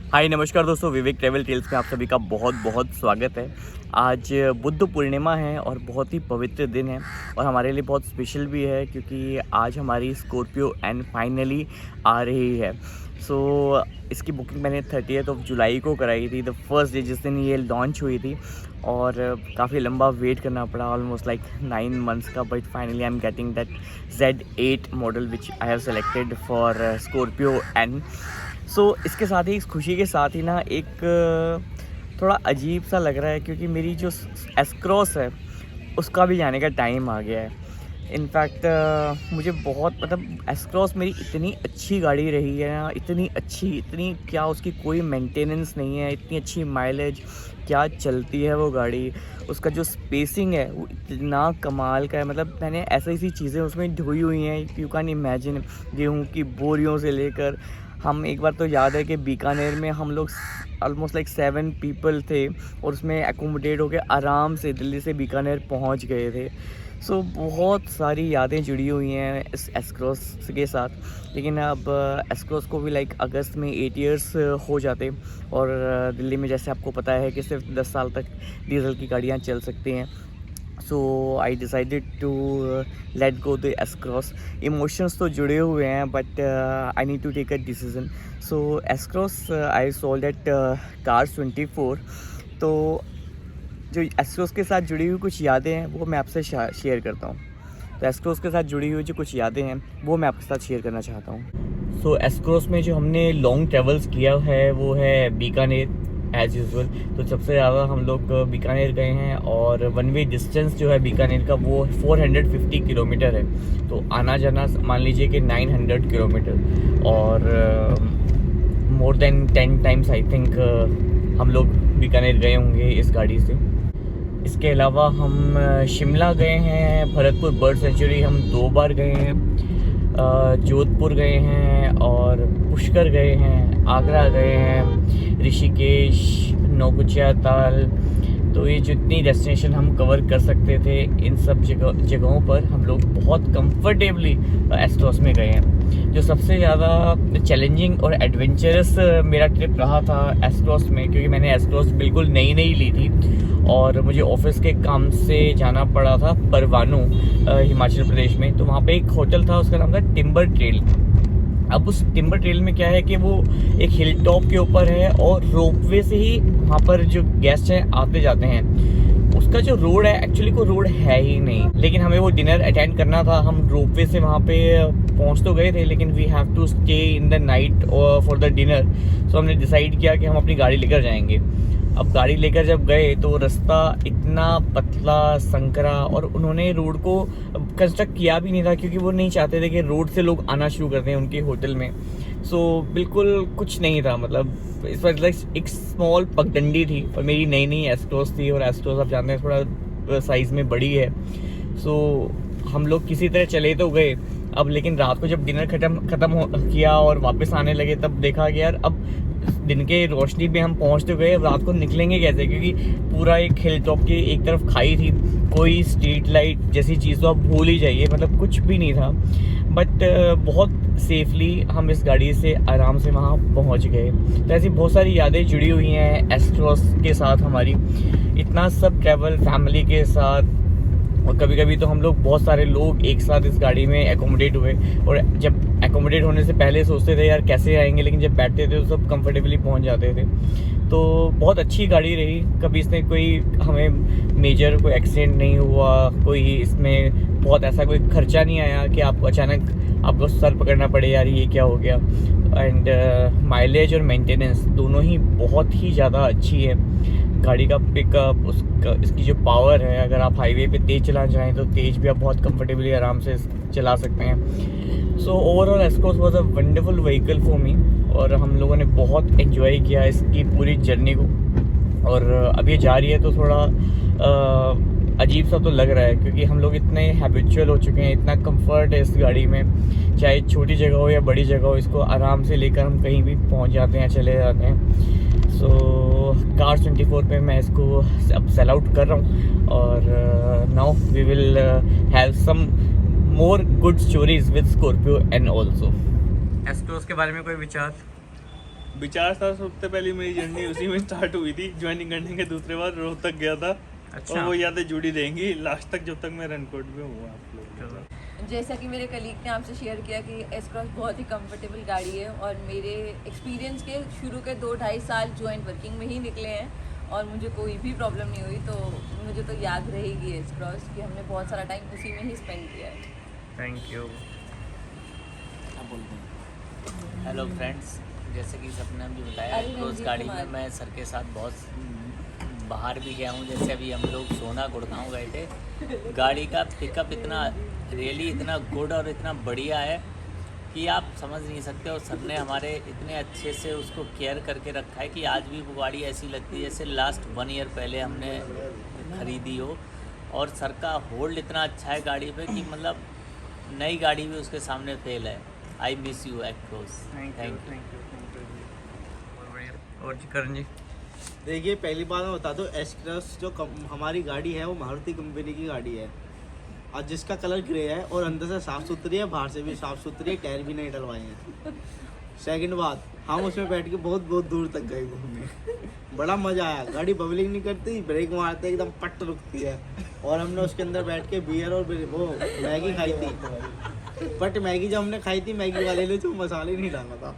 हाय नमस्कार दोस्तों, विवेक travel tales में आप सभी का बहुत बहुत स्वागत है। आज बुद्ध पूर्णिमा है और बहुत ही पवित्र दिन है और हमारे लिए बहुत स्पेशल भी है क्योंकि आज हमारी स्कॉर्पियो एन फाइनली आ रही है। इसकी बुकिंग मैंने 30th ऑफ जुलाई को कराई थी, द फर्स्ट डे जिस दिन ये लॉन्च हुई थी। और काफ़ी लंबा वेट करना पड़ा, ऑलमोस्ट लाइक 9 मंथ्स का, but finally I am getting that Z8 model which I have selected for Scorpio N. इसके साथ ही, इस खुशी के साथ ही ना, एक थोड़ा अजीब सा लग रहा है क्योंकि मेरी जो एस क्रॉस है उसका भी जाने का टाइम आ गया है। इनफैक्ट मुझे बहुत, मतलब एस क्रॉस मेरी इतनी अच्छी गाड़ी रही है ना, इतनी अच्छी, इतनी क्या, उसकी कोई मेंटेनेंस नहीं है, इतनी अच्छी माइलेज, क्या चलती है वो गाड़ी। उसका जो स्पेसिंग है वो इतना कमाल का है, मतलब मैंने ऐसी ऐसी चीज़ें उसमें ढोई हुई हैं, यू कैन इमेजिन। गेहूँ की बोरियों से लेकर, हम एक बार तो याद है कि बीकानेर में हम लोग ऑलमोस्ट लाइक 7 पीपल थे और उसमें एकोमोडेट होकर आराम से दिल्ली से बीकानेर पहुंच गए थे। बहुत सारी यादें जुड़ी हुई हैं इस एस क्रॉस के साथ। लेकिन अब एस क्रॉस को भी लाइक अगस्त में 8 इयर्स हो जाते और दिल्ली में जैसे आपको पता है कि सिर्फ 10 साल तक डीजल की गाड़ियाँ चल सकती हैं। I decided to let go the S Cross. Emotions तो जुड़े हुए हैं but I need to take a decision. S Cross I sold at cars 24। तो जो एस क्रॉस के साथ जुड़ी हुई कुछ यादें हैं वो मैं आपसे शेयर करता हूँ। तो एस क्रॉस के साथ जुड़ी हुई जो कुछ यादें हैं वो मैं आपके साथ शेयर करना चाहता हूँ। एस क्रॉस में जो हमने लॉन्ग ट्रेवल्स किया है वो है बीकानेर एज़ यूजुअल। तो सबसे ज़्यादा हम लोग बीकानेर गए हैं और वन वे डिस्टेंस जो है बीकानेर का वो 450 किलोमीटर है। तो आना जाना मान लीजिए कि 900 किलोमीटर और more than 10 times I think हम लोग बीकानेर गए होंगे इस गाड़ी से। इसके अलावा हम शिमला गए हैं, भरतपुर बर्ड सेंचुरी हम 2 बार गए हैं, जोधपुर गए हैं और पुष्कर गए हैं, आगरा गए हैं, ऋषिकेश, नौकुचिया ताल। तो ये जितनी डेस्टिनेशन हम कवर कर सकते थे इन सब जगहों पर हम लोग बहुत कंफर्टेबली एस क्रॉस में गए हैं। जो सबसे ज़्यादा चैलेंजिंग और एडवेंचरस मेरा ट्रिप रहा था एस क्रॉस में, क्योंकि मैंने एस क्रॉस बिल्कुल नई ली थी और मुझे ऑफिस के काम से जाना पड़ा था परवाणू, हिमाचल प्रदेश में। तो वहाँ पे एक होटल था, उसका नाम था टिम्बर ट्रेल। अब उस टिम्बर ट्रेल में क्या है कि वो एक हिल टॉप के ऊपर है और रोपवे से ही वहाँ पर जो गेस्ट हैं आते जाते हैं। उसका जो रोड है, एक्चुअली कोई रोड है ही नहीं, लेकिन हमें वो डिनर अटेंड करना था। हम रोपवे से वहाँ पे पहुँच तो गए थे, लेकिन we have to stay in the night for the dinner. हमने डिसाइड किया कि हम अपनी गाड़ी लेकर जाएंगे। अब गाड़ी लेकर जब गए तो रास्ता इतना पतला संकरा और उन्होंने रोड को कंस्ट्रक्ट किया भी नहीं था क्योंकि वो नहीं चाहते थे कि रोड से लोग आना शुरू कर दें उनके होटल में। बिल्कुल कुछ नहीं था, मतलब इस पर एक स्मॉल पगडंडी थी और मेरी नई एस क्रॉस थी और एस क्रॉस आप जानते हैं थोड़ा साइज़ में बड़ी है। हम लोग किसी तरह चले तो गए। अब लेकिन रात को जब डिनर ख़त्म किया और वापस आने लगे तब देखा कि यार अब दिन के रोशनी पे हम पहुंच तो गए, अब रात को निकलेंगे कैसे, क्योंकि पूरा एक हिल टॉप की एक तरफ खाई थी, कोई स्ट्रीट लाइट जैसी चीज़ तो आप भूल ही जाइए, मतलब कुछ भी नहीं था। बट बहुत सेफली हम इस गाड़ी से आराम से वहाँ पहुँच गए। तो ऐसी बहुत सारी यादें जुड़ी हुई हैं एस क्रॉस के साथ हमारी। इतना सब ट्रैवल फैमिली के साथ, और कभी कभी तो हम लोग बहुत सारे लोग एक साथ इस गाड़ी में एकोमोडेट हुए और जब एकोमोडेट होने से पहले सोचते थे यार कैसे आएंगे, लेकिन जब बैठते थे तो सब कंफर्टेबली पहुंच जाते थे। तो बहुत अच्छी गाड़ी रही, कभी इसमें कोई हमें मेजर कोई एक्सीडेंट नहीं हुआ, कोई इसमें बहुत ऐसा कोई खर्चा नहीं आया कि आपको अचानक आपको सर पकड़ना पड़े यार ये क्या हो गया। एंड माइलेज और मेंटेनेंस दोनों ही बहुत ही ज़्यादा अच्छी है। गाड़ी का पिकअप, इसकी जो पावर है, अगर आप हाईवे पे तेज़ चलाना चाहें तो तेज़ भी आप बहुत कंफर्टेबली आराम से चला सकते हैं। Overall S cross was a wonderful vehicle for me और हम लोगों ने बहुत एंजॉय किया इसकी पूरी जर्नी को। और अब ये जा रही है तो थोड़ा अजीब सा तो लग रहा है क्योंकि हम लोग इतने हैबिचुअल हो चुके हैं, इतना कंफर्ट है इस गाड़ी में, चाहे छोटी जगह हो या बड़ी जगह हो, इसको आराम से लेकर हम कहीं भी पहुंच जाते हैं, चले जाते हैं। कार्स 24 पे मैं इसको अब सेल आउट कर रहा हूँ और now we will have some more good stories with Scorpio and also. S Cross के बारे में कोई विचार? विचार था सबसे पहले मेरी जर्नी उसी में स्टार्ट हुई थी। ज्वाइनिंग करने के दूसरे बार रोहतक गया था। अच्छा। और वो यादें जुड़ी रहेंगी लास्ट तक, जब तक मैं रनकोट में हूँ आप लोग। जैसा कि मेरे कलीग ने आपसे शेयर किया कि एस क्रॉस बहुत ही कंफर्टेबल गाड़ी है, और मेरे एक्सपीरियंस के शुरू के 2-2.5 साल जॉइंट वर्किंग में ही निकले हैं और मुझे कोई भी प्रॉब्लम नहीं हुई। तो मुझे तो याद रहेगी एस क्रॉस कि हमने बहुत सारा टाइम उसी में ही स्पेंड किया है। Thank you. हेलो फ्रेंड्स, जैसे कि सपने ने भी बताया, अरे क्रॉस रंजीत गाड़ी कुमार। में मैं सर के साथ बहुत बाहर भी गया हूँ। जैसे अभी हम लोग सोना गुड़गांव गए थे। गाड़ी का पिकअप इतना रियली इतना गुड और इतना बढ़िया है कि आप समझ नहीं सकते। और सर ने हमारे इतने अच्छे से उसको केयर करके रखा है कि आज भी वो गाड़ी ऐसी लगती है जैसे लास्ट 1 ईयर पहले हमने ख़रीदी हो। और सर का होल्ड इतना अच्छा है गाड़ी पे कि मतलब नई गाड़ी भी उसके सामने फेल है। I miss you across. Thank you. और जी करण जी। देखिए, पहली बात मैं बता दूं, एस क्रॉस जो हमारी गाड़ी है वो मारुति कंपनी की गाड़ी है, और जिसका कलर ग्रे है और अंदर से साफ़ सुथरी है, बाहर से भी साफ़ सुथरी है, टायर भी नहीं डलवाए हैं। सेकंड बात, हम उसमें बैठ के बहुत बहुत दूर तक गए घूमने। बड़ा मज़ा आया। गाड़ी बबलिंग नहीं करती, ब्रेक मारते एकदम पट रुकती है। और हमने उसके अंदर बैठ के बियर और वो मैगी खाई थी। बट मैगी जब हमने खाई थी, मैगी वाले ने जो मसाले नहीं डाला था।